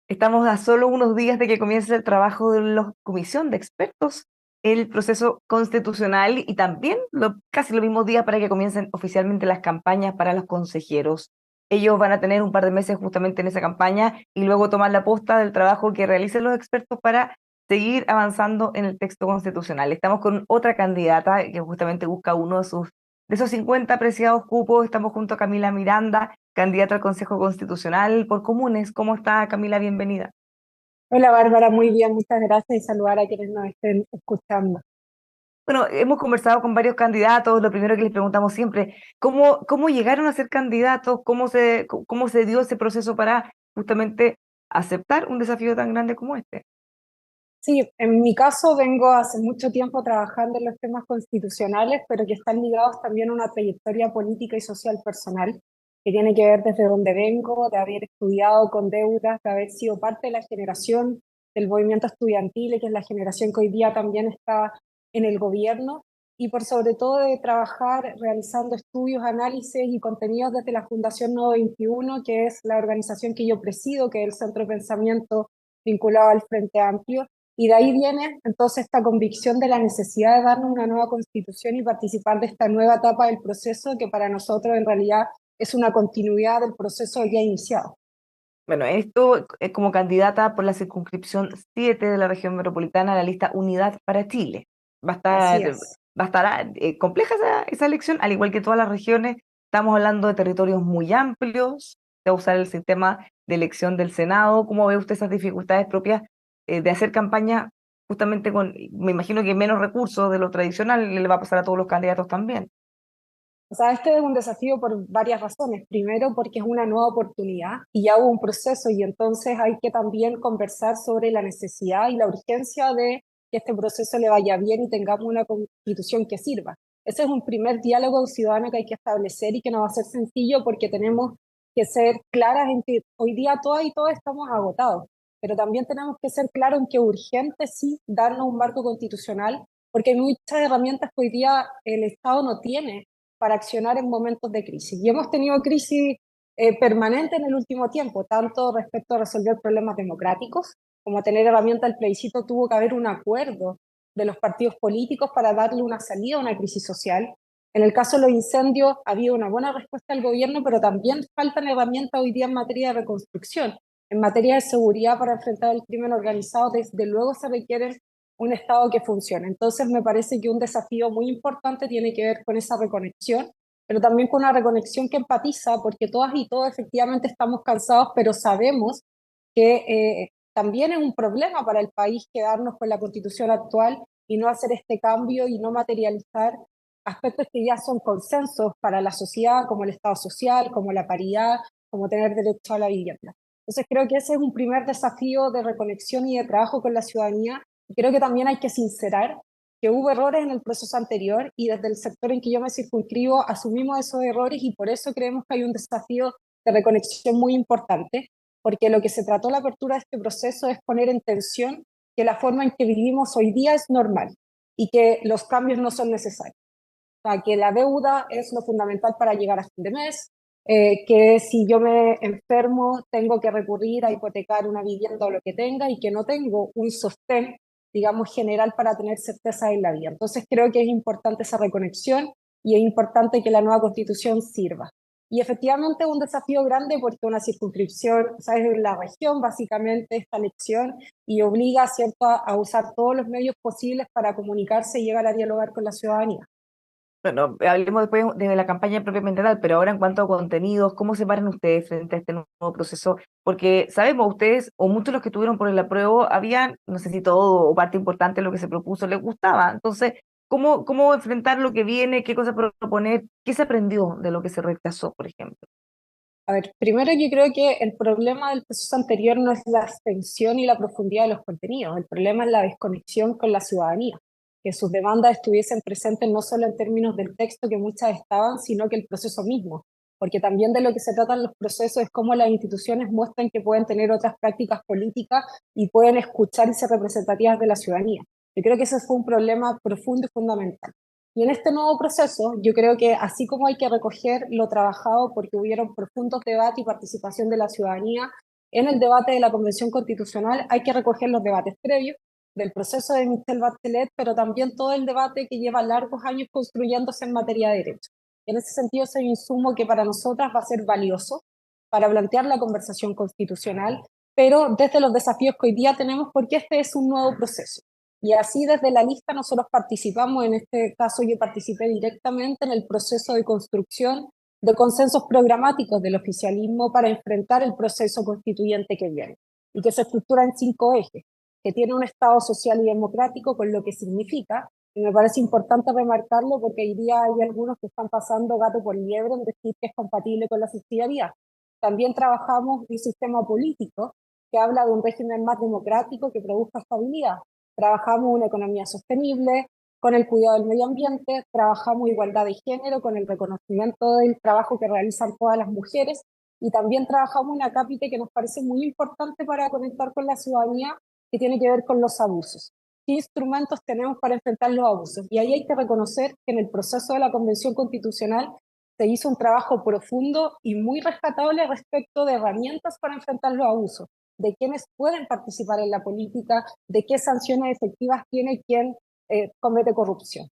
Estamos a solo unos días de que comience el trabajo de la comisión de expertos, el proceso constitucional y también casi los mismos días para que comiencen oficialmente las campañas para los consejeros. Ellos van a tener un par de meses justamente en esa campaña y luego tomar la posta del trabajo que realicen los expertos para seguir avanzando en el texto constitucional. Estamos con otra candidata que justamente busca uno de esos 50 preciados cupos. Estamos junto a Camila Miranda, candidata al Consejo Constitucional por Comunes. ¿Cómo está, Camila? Bienvenida. Hola Bárbara, muy bien, muchas gracias y saludar a quienes nos estén escuchando. Bueno, hemos conversado con varios candidatos. Lo primero que les preguntamos siempre, ¿cómo llegaron a ser candidatos? ¿Cómo se dio ese proceso para justamente aceptar un desafío tan grande como este? Sí, en mi caso vengo hace mucho tiempo trabajando en los temas constitucionales, pero que están ligados también a una trayectoria política y social personal, que tiene que ver desde donde vengo, de haber estudiado con deudas, de haber sido parte de la generación del movimiento estudiantil, que es la generación que hoy día también está en el gobierno, y por sobre todo de trabajar realizando estudios, análisis y contenidos desde la Fundación Nodo 21, que es la organización que yo presido, que es el centro de pensamiento vinculado al Frente Amplio, y de ahí viene entonces esta convicción de la necesidad de darnos una nueva constitución y participar de esta nueva etapa del proceso que para nosotros en realidad es una continuidad del proceso ya iniciado. Bueno, esto como candidata por la circunscripción 7 de la región metropolitana a la lista Unidad para Chile. Va a Así estar, es. va a estar compleja esa elección, al igual que todas las regiones. Estamos hablando de territorios muy amplios. Se va a usar el sistema de elección del Senado. ¿Cómo ve usted esas dificultades propias de hacer campaña justamente con, me imagino que menos recursos de lo tradicional, le va a pasar a todos los candidatos también? O sea, este es un desafío por varias razones. Primero, porque es una nueva oportunidad y ya hubo un proceso y entonces hay que también conversar sobre la necesidad y la urgencia de que este proceso le vaya bien y tengamos una constitución que sirva. Ese es un primer diálogo ciudadano que hay que establecer y que no va a ser sencillo porque tenemos que ser claras en que hoy día todas y todos estamos agotados, pero también tenemos que ser claros en que es urgente sí darnos un marco constitucional porque hay muchas herramientas que hoy día el Estado no tiene para accionar en momentos de crisis. Y hemos tenido crisis permanente en el último tiempo, tanto respecto a resolver problemas democráticos, como tener herramientas del plebiscito, tuvo que haber un acuerdo de los partidos políticos para darle una salida a una crisis social. En el caso de los incendios, había una buena respuesta del gobierno, pero también faltan herramientas hoy día en materia de reconstrucción. En materia de seguridad para enfrentar el crimen organizado, desde luego se requieren un Estado que funcione. Entonces me parece que un desafío muy importante tiene que ver con esa reconexión, pero también con una reconexión que empatiza, porque todas y todos efectivamente estamos cansados, pero sabemos que también es un problema para el país quedarnos con la constitución actual y no hacer este cambio y no materializar aspectos que ya son consensos para la sociedad, como el Estado social, como la paridad, como tener derecho a la vivienda. Entonces creo que ese es un primer desafío de reconexión y de trabajo con la ciudadanía. Creo que también hay que sincerar que hubo errores en el proceso anterior y desde el sector en que yo me circunscribo asumimos esos errores y por eso creemos que hay un desafío de reconexión muy importante, porque lo que se trató la apertura de este proceso es poner en tensión que la forma en que vivimos hoy día es normal y que los cambios no son necesarios. O sea, que la deuda es lo fundamental para llegar a fin de mes, que si yo me enfermo tengo que recurrir a hipotecar una vivienda o lo que tenga y que no tengo un sostén, digamos, general para tener certeza en la vida. Entonces creo que es importante esa reconexión y es importante que la nueva constitución sirva. Y efectivamente es un desafío grande porque una circunscripción, o sea, es la región básicamente esta elección y obliga, ¿cierto?, a usar todos los medios posibles para comunicarse y llegar a dialogar con la ciudadanía. Bueno, hablemos después de la campaña propiamente tal, pero ahora en cuanto a contenidos, ¿cómo se paran ustedes frente a este nuevo proceso? Porque sabemos, ustedes, o muchos de los que estuvieron por el apruebo, habían, no sé si todo o parte importante de lo que se propuso les gustaba. Entonces, ¿cómo enfrentar lo que viene? ¿Qué cosas proponer? ¿Qué se aprendió de lo que se rechazó, por ejemplo? A ver, primero yo creo que el problema del proceso anterior no es la extensión y la profundidad de los contenidos, el problema es la desconexión con la ciudadanía, que sus demandas estuviesen presentes no solo en términos del texto, que muchas estaban, sino que el proceso mismo, porque también de lo que se tratan los procesos es cómo las instituciones muestran que pueden tener otras prácticas políticas y pueden escuchar y ser representativas de la ciudadanía. Yo creo que ese fue un problema profundo y fundamental. Y en este nuevo proceso, yo creo que así como hay que recoger lo trabajado, porque hubieron profundos debates y participación de la ciudadanía en el debate de la Convención Constitucional, hay que recoger los debates previos del proceso de Michelle Bachelet, pero también todo el debate que lleva largos años construyéndose en materia de derecho. En ese sentido, es un insumo que para nosotras va a ser valioso para plantear la conversación constitucional, pero desde los desafíos que hoy día tenemos, porque este es un nuevo proceso. Y así desde la lista nosotros participamos, en este caso yo participé directamente en el proceso de construcción de consensos programáticos del oficialismo para enfrentar el proceso constituyente que viene y que se estructura en 5 ejes, que tiene un Estado social y democrático con lo que significa, y me parece importante remarcarlo porque hoy día hay algunos que están pasando gato por liebre en decir que es compatible con la subsidiariedad. También trabajamos un sistema político que habla de un régimen más democrático que produzca estabilidad. Trabajamos una economía sostenible, con el cuidado del medio ambiente, trabajamos igualdad de género, con el reconocimiento del trabajo que realizan todas las mujeres, y también trabajamos una cápita que nos parece muy importante para conectar con la ciudadanía, que tiene que ver con los abusos. ¿Qué instrumentos tenemos para enfrentar los abusos? Y ahí hay que reconocer que en el proceso de la Convención Constitucional se hizo un trabajo profundo y muy rescatable respecto de herramientas para enfrentar los abusos, de quienes pueden participar en la política, de qué sanciones efectivas tiene quien comete corrupción.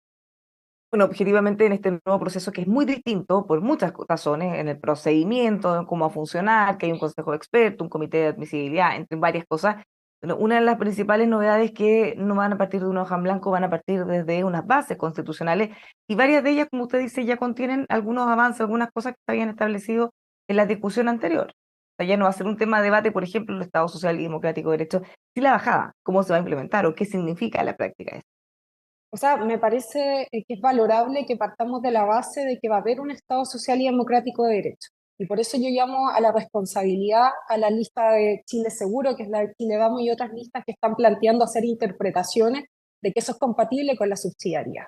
Bueno, objetivamente en este nuevo proceso que es muy distinto por muchas razones, en el procedimiento, en cómo va a funcionar, que hay un consejo de expertos, un comité de admisibilidad, entre varias cosas. Bueno, una de las principales novedades es que no van a partir de una hoja en blanco, van a partir desde unas bases constitucionales y varias de ellas, como usted dice, ya contienen algunos avances, algunas cosas que se habían establecido en la discusión anterior. O sea, ya no va a ser un tema de debate, por ejemplo, el Estado Social y Democrático de Derecho, si la bajada, cómo se va a implementar o qué significa en la práctica eso. O sea, me parece que es valorable que partamos de la base de que va a haber un Estado social y democrático de derecho. Y por eso yo llamo a la responsabilidad a la lista de Chile Seguro, que es la de Chile Vamos, y otras listas que están planteando hacer interpretaciones de que eso es compatible con la subsidiariedad.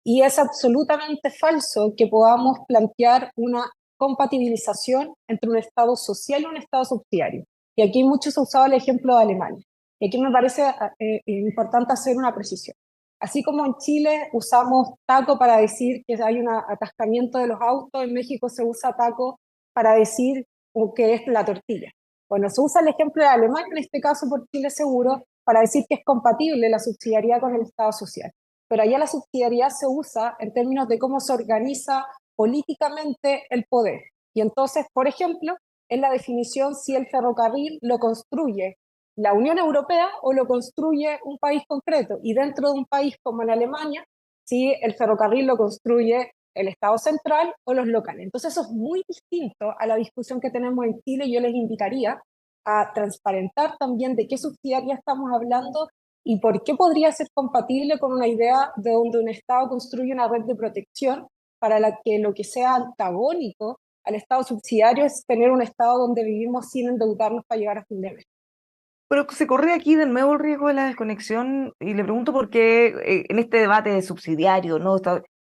Y es absolutamente falso que podamos plantear una compatibilización entre un Estado social y un Estado subsidiario. Y aquí muchos han usado el ejemplo de Alemania. Y aquí me parece importante hacer una precisión. Así como en Chile usamos taco para decir que hay un atascamiento de los autos, en México se usa taco para decir que es la tortilla. Bueno, se usa el ejemplo de Alemania, en este caso por Chile Seguro, para decir que es compatible la subsidiariedad con el Estado social, pero allá la subsidiariedad se usa en términos de cómo se organiza políticamente el poder. Y entonces, por ejemplo, en la definición si el ferrocarril lo construye la Unión Europea o lo construye un país concreto. Y dentro de un país como en Alemania, si el ferrocarril lo construye el Estado central o los locales. Entonces eso es muy distinto a la discusión que tenemos en Chile. Yo les invitaría a transparentar también de qué subsidiaria estamos hablando y por qué podría ser compatible con una idea de donde un Estado construye una red de protección para la que lo que sea antagónico al Estado subsidiario es tener un Estado donde vivimos sin endeudarnos para llegar a fin de mes. Pero se corre aquí de nuevo el riesgo de la desconexión y le pregunto por qué en este debate de subsidiario, ¿no?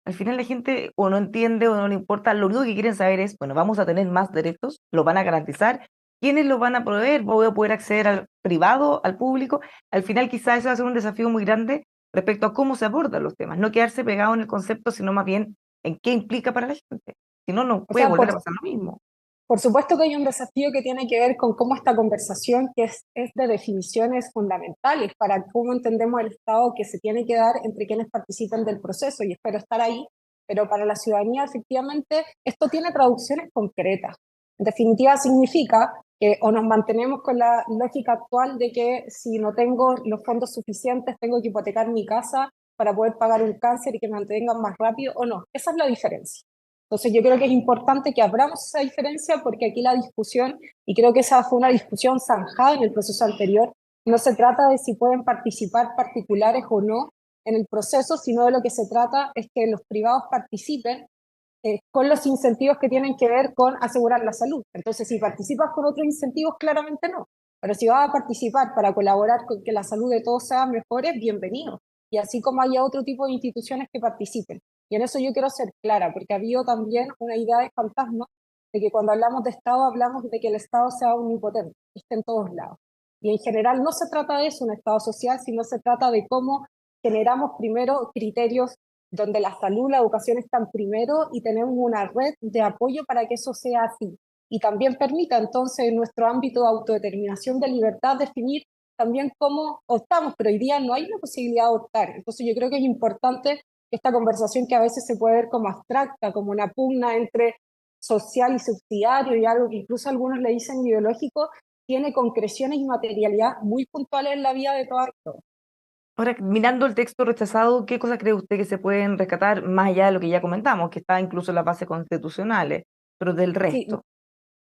Al final la gente o no entiende o no le importa, lo único que quieren saber es, bueno, vamos a tener más derechos, los van a garantizar, ¿quiénes los van a proveer? ¿Voy a poder acceder al privado, al público? Al final quizás eso va a ser un desafío muy grande respecto a cómo se abordan los temas, no quedarse pegado en el concepto, sino más bien en qué implica para la gente. Si no, no O puede sea, volver a pasar lo mismo. por supuesto que hay un desafío que tiene que ver con cómo esta conversación, que es de definiciones fundamentales para cómo entendemos el Estado que se tiene que dar entre quienes participan del proceso, y espero estar ahí, pero para la ciudadanía efectivamente esto tiene traducciones concretas. En definitiva significa que o nos mantenemos con la lógica actual de que si no tengo los fondos suficientes tengo que hipotecar mi casa para poder pagar un cáncer y que me mantengan más rápido, o no. Esa es la diferencia. Entonces yo creo que es importante que abramos esa diferencia porque aquí la discusión, y creo que esa fue una discusión zanjada en el proceso anterior, no se trata de si pueden participar particulares o no en el proceso, sino de lo que se trata es que los privados participen con los incentivos que tienen que ver con asegurar la salud. Entonces, si participas con otros incentivos, claramente no. Pero si vas a participar para colaborar con que la salud de todos sea mejor, bienvenido. Y así como haya otro tipo de instituciones que participen. Y en eso yo quiero ser clara, porque ha habido también una idea de fantasma de que cuando hablamos de Estado, hablamos de que el Estado sea omnipotente, que esté en todos lados. Y en general no se trata de eso, un Estado social, sino se trata de cómo generamos primero criterios donde la salud, la educación están primero y tenemos una red de apoyo para que eso sea así. Y también permita entonces en nuestro ámbito de autodeterminación de libertad definir también cómo optamos, pero hoy día no hay una posibilidad de optar. Entonces yo creo que es importante esta conversación que a veces se puede ver como abstracta, como una pugna entre social y subsidiario y algo que incluso algunos le dicen ideológico, tiene concreciones y materialidad muy puntuales en la vida de todos. Ahora, mirando el texto rechazado, ¿qué cosas cree usted que se pueden rescatar más allá de lo que ya comentamos, que está incluso en las bases constitucionales, pero del Sí, resto?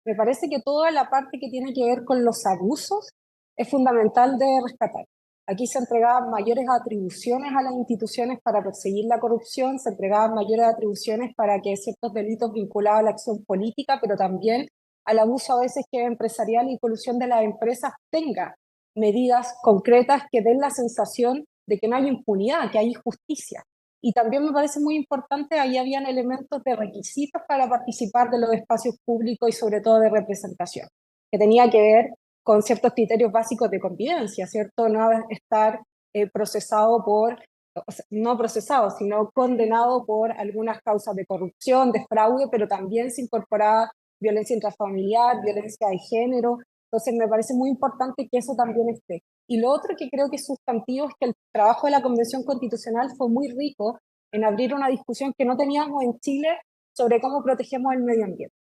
me parece que toda la parte que tiene que ver con los abusos es fundamental de rescatar. Aquí se entregaban mayores atribuciones a las instituciones para perseguir la corrupción, se entregaban mayores atribuciones para que ciertos delitos vinculados a la acción política, pero también al abuso a veces que es empresarial y colusión de las empresas tenga medidas concretas que den la sensación de que no hay impunidad, que hay justicia. Y también me parece muy importante, ahí habían elementos de requisitos para participar de los espacios públicos y sobre todo de representación, que tenía que ver con ciertos criterios básicos de convivencia, ¿cierto? No estar procesado por, o sea, no procesado, sino condenado por algunas causas de corrupción, de fraude, pero también se incorporaba violencia intrafamiliar, violencia de género. Entonces me parece muy importante que eso también esté. Y lo otro que creo que es sustantivo es que el trabajo de la Convención Constitucional fue muy rico en abrir una discusión que no teníamos en Chile sobre cómo protegemos el medio ambiente.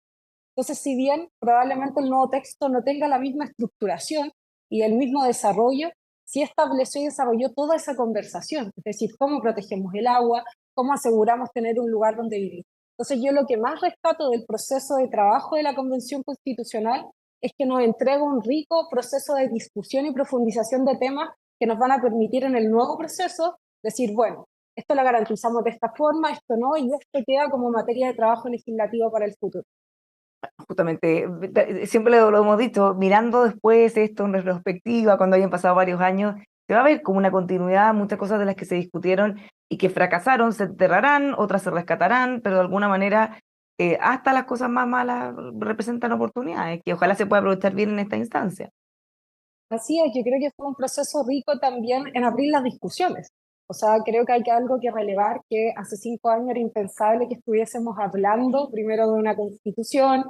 Entonces, si bien probablemente el nuevo texto no tenga la misma estructuración y el mismo desarrollo, sí estableció y desarrolló toda esa conversación, es decir, cómo protegemos el agua, cómo aseguramos tener un lugar donde vivir. Entonces, yo lo que más rescato del proceso de trabajo de la Convención Constitucional es que nos entrega un rico proceso de discusión y profundización de temas que nos van a permitir en el nuevo proceso decir, bueno, esto lo garantizamos de esta forma, esto no, y esto queda como materia de trabajo legislativo para el futuro. Justamente, siempre lo hemos dicho, mirando después esto en retrospectiva, cuando hayan pasado varios años, se va a ver como una continuidad, muchas cosas de las que se discutieron y que fracasaron se enterrarán, otras se rescatarán, pero de alguna manera hasta las cosas más malas representan oportunidades, que ojalá se pueda aprovechar bien en esta instancia. Así es, yo creo que fue un proceso rico también en abrir las discusiones. O sea, creo que hay algo que relevar, que hace 5 años era impensable que estuviésemos hablando primero de una constitución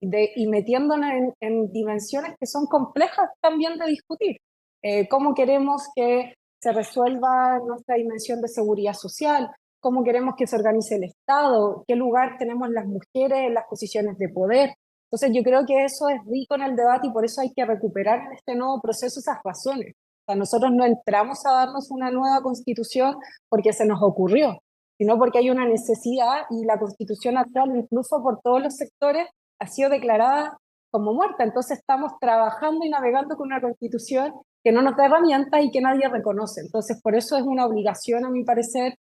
y metiéndonos en dimensiones que son complejas también de discutir. ¿Cómo queremos que se resuelva nuestra dimensión de seguridad social? ¿Cómo queremos que se organice el Estado? ¿Qué lugar tenemos las mujeres en las posiciones de poder? Entonces yo creo que eso es rico en el debate y por eso hay que recuperar en este nuevo proceso esas razones. O sea, nosotros no entramos a darnos una nueva constitución porque se nos ocurrió, sino porque hay una necesidad y la constitución actual, incluso por todos los sectores, ha sido declarada como muerta. Entonces estamos trabajando y navegando con una constitución que no nos da herramientas y que nadie reconoce. Entonces por eso es una obligación, a mi parecer,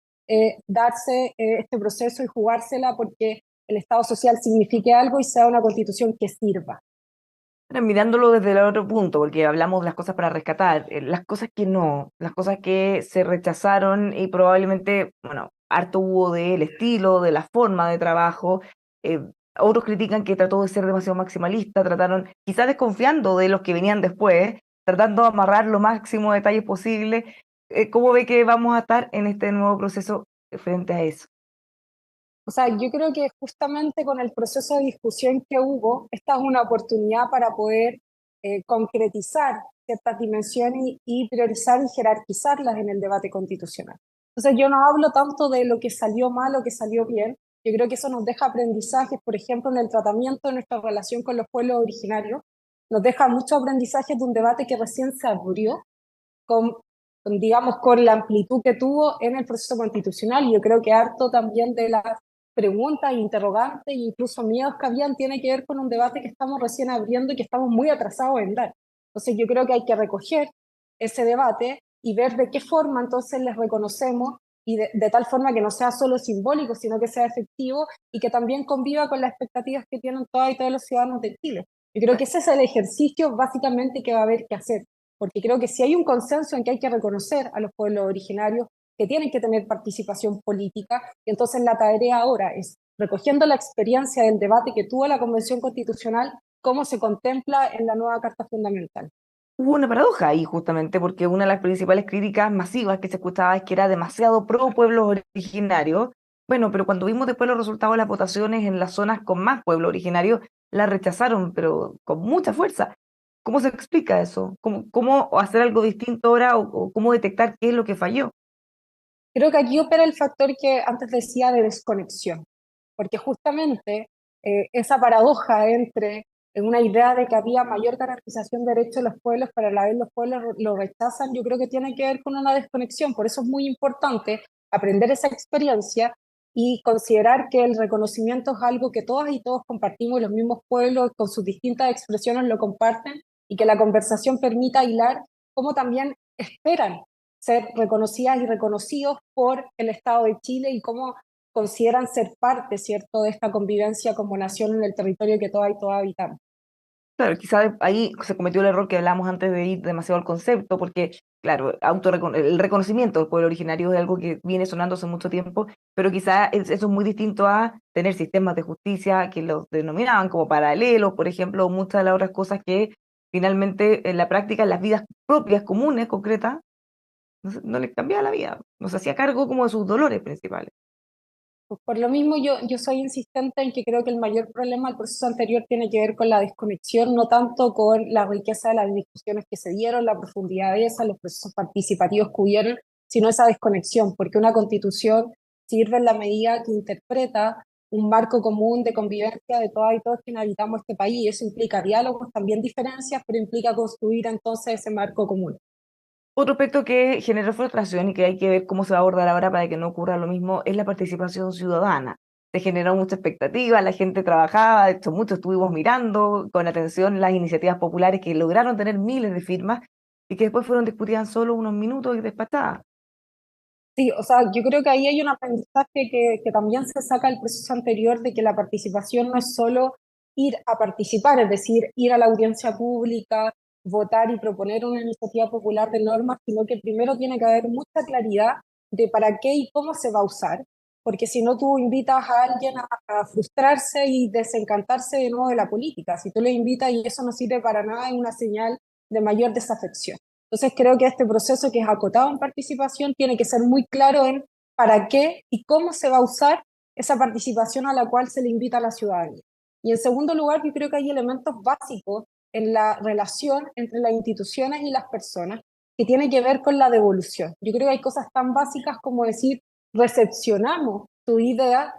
darse este proceso y jugársela porque el Estado social signifique algo y sea una constitución que sirva. Ahora, mirándolo desde el otro punto, porque hablamos de las cosas para rescatar, las cosas que no, las cosas que se rechazaron y probablemente, bueno, harto hubo del estilo, de la forma de trabajo. eh, Otros critican que trató de ser demasiado maximalista, trataron, quizás desconfiando de los que venían después, tratando de amarrar lo máximo detalles posible. ¿Cómo ve que vamos a estar en este nuevo proceso frente a eso? O sea, yo creo que justamente con el proceso de discusión que hubo, esta es una oportunidad para poder concretizar ciertas dimensiones y priorizar y jerarquizarlas en el debate constitucional. Entonces, yo no hablo tanto de lo que salió mal o que salió bien. Yo creo que eso nos deja aprendizajes, por ejemplo, en el tratamiento de nuestra relación con los pueblos originarios. Nos deja muchos aprendizajes de un debate que recién se abrió con, digamos, con la amplitud que tuvo en el proceso constitucional. Y yo creo que harto también de las preguntas, interrogantes e incluso miedos que habían tiene que ver con un debate que estamos recién abriendo y que estamos muy atrasados en dar. Entonces yo creo que hay que recoger ese debate y ver de qué forma entonces les reconocemos y de tal forma que no sea solo simbólico, sino que sea efectivo y que también conviva con las expectativas que tienen todas y todos los ciudadanos de Chile. Yo creo que ese es el ejercicio básicamente que va a haber que hacer, porque creo que si hay un consenso en que hay que reconocer a los pueblos originarios que tienen que tener participación política, y entonces la tarea ahora es, recogiendo la experiencia del debate que tuvo la Convención Constitucional, cómo se contempla en la nueva Carta Fundamental. hubo una paradoja ahí justamente, porque una de las principales críticas masivas que se escuchaba es que era demasiado pro pueblos originarios. Bueno, pero cuando vimos después los resultados de las votaciones en las zonas con más pueblo originario, la rechazaron, pero con mucha fuerza. ¿Cómo se explica eso? ¿Cómo hacer algo distinto ahora o cómo detectar qué es lo que falló? Creo que aquí opera el factor que antes decía de desconexión, porque justamente esa paradoja entre una idea de que había mayor garantización de derechos de los pueblos, pero a la vez los pueblos lo rechazan, yo creo que tiene que ver con una desconexión. Por eso es muy importante aprender esa experiencia y considerar que el reconocimiento es algo que todas y todos compartimos, y los mismos pueblos con sus distintas expresiones lo comparten, y que la conversación permita hilar cómo también esperan ser reconocidas y reconocidos por el Estado de Chile y cómo consideran ser parte, ¿cierto?, de esta convivencia como nación en el territorio que todas y todos habitamos. Claro, quizá ahí se cometió el error que hablamos antes de ir demasiado al concepto, porque, claro, el reconocimiento del pueblo originario es algo que viene sonando hace mucho tiempo, pero quizá eso es muy distinto a tener sistemas de justicia que los denominaban como paralelos, por ejemplo, o muchas de las otras cosas que finalmente en la práctica, en las vidas propias, comunes, concretas, no les cambiaba la vida, no se hacía cargo como de sus dolores principales. Pues por lo mismo yo soy insistente en que creo que el mayor problema del proceso anterior tiene que ver con la desconexión, no tanto con la riqueza de las discusiones que se dieron, la profundidad de esas, los procesos participativos que hubieron, sino esa desconexión, porque una constitución sirve en la medida que interpreta un marco común de convivencia de todas y todos quienes habitamos este país, y eso implica diálogos, también diferencias, pero implica construir entonces ese marco común. Otro aspecto que generó frustración y que hay que ver cómo se va a abordar ahora para que no ocurra lo mismo es la participación ciudadana. Se generó mucha expectativa, la gente trabajaba, de hecho muchos estuvimos mirando con atención las iniciativas populares que lograron tener miles de firmas y que después fueron discutidas en solo unos minutos y despachadas. Sí, o sea, yo creo que ahí hay un aprendizaje que también se saca del proceso anterior de que la participación no es solo ir a participar, es decir, ir a la audiencia pública, votar y proponer una iniciativa popular de normas, sino que primero tiene que haber mucha claridad de para qué y cómo se va a usar, porque si no tú invitas a alguien a frustrarse y desencantarse de nuevo de la política. Si tú le invitas y eso no sirve para nada, es una señal de mayor desafección. Entonces creo que este proceso que es acotado en participación tiene que ser muy claro en para qué y cómo se va a usar esa participación a la cual se le invita a la ciudadanía. Y en segundo lugar, yo creo que hay elementos básicos en la relación entre las instituciones y las personas que tiene que ver con la devolución. Yo creo que hay cosas tan básicas como decir, recepcionamos tus ideas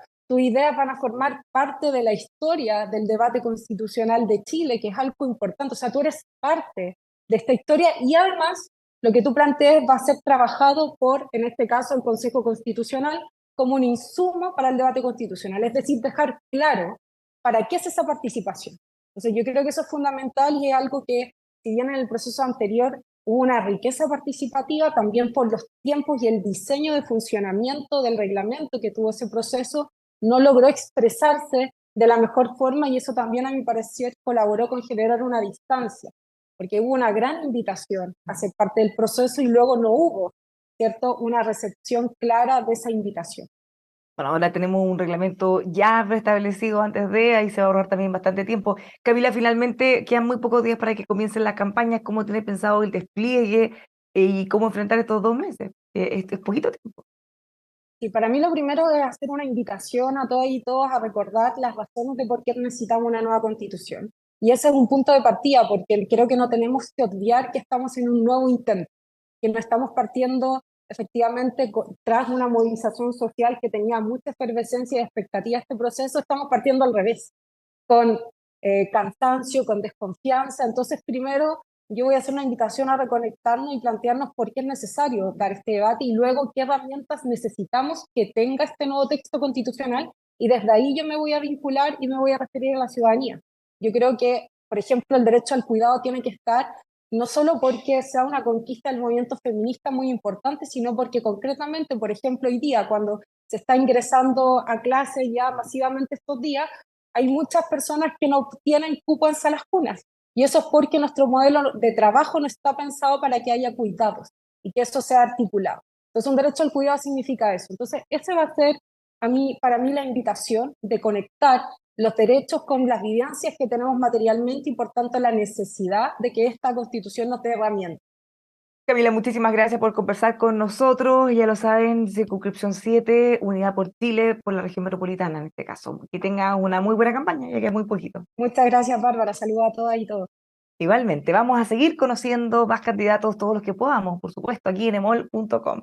van a formar parte de la historia del debate constitucional de Chile, que es algo importante. O sea, tú eres parte de esta historia y además lo que tú plantees va a ser trabajado por, en este caso, el Consejo Constitucional como un insumo para el debate constitucional, es decir, dejar claro para qué es esa participación. Entonces yo creo que eso es fundamental y es algo que, si bien en el proceso anterior hubo una riqueza participativa, también por los tiempos y el diseño de funcionamiento del reglamento que tuvo ese proceso, no logró expresarse de la mejor forma y eso también, a mi parecer, colaboró con generar una distancia porque hubo una gran invitación a ser parte del proceso y luego no hubo, ¿cierto?, una recepción clara de esa invitación. Bueno, ahora tenemos un reglamento ya preestablecido antes de, ahí se va a ahorrar también bastante tiempo. Camila, finalmente quedan muy pocos días para que comiencen las campañas. ¿Cómo tienes pensado el despliegue y cómo enfrentar estos 2 meses? Es poquito tiempo. Y para mí lo primero es hacer una invitación a todas y todos a recordar las razones de por qué necesitamos una nueva constitución. Y ese es un punto de partida, porque creo que no tenemos que olvidar que estamos en un nuevo intento, que no estamos partiendo efectivamente tras una movilización social que tenía mucha efervescencia y expectativa de este proceso, estamos partiendo al revés, con cansancio, con desconfianza. Entonces, primero, yo voy a hacer una invitación a reconectarnos y plantearnos por qué es necesario dar este debate y luego qué herramientas necesitamos que tenga este nuevo texto constitucional. Y desde ahí yo me voy a vincular y me voy a referir a la ciudadanía. Yo creo que, por ejemplo, el derecho al cuidado tiene que estar no solo porque sea una conquista del movimiento feminista muy importante, sino porque concretamente, por ejemplo, hoy día, cuando se está ingresando a clases ya masivamente estos días, hay muchas personas que no tienen cupo en salas cunas. Y eso es porque nuestro modelo de trabajo no está pensado para que haya cuidados y que eso sea articulado. Entonces, un derecho al cuidado significa eso. Entonces, ese va a ser para mí la invitación de conectar los derechos con las vivencias que tenemos materialmente y por tanto la necesidad de que esta Constitución nos dé herramientas. Camila, muchísimas gracias por conversar con nosotros. Ya lo saben, circunscripción 7, Unidad por Chile, por la región metropolitana en este caso. Que tenga una muy buena campaña, ya que es muy poquito. Muchas gracias, Bárbara. Saludos a todas y todos. Igualmente, vamos a seguir conociendo más candidatos, todos los que podamos, por supuesto, aquí en emol.com.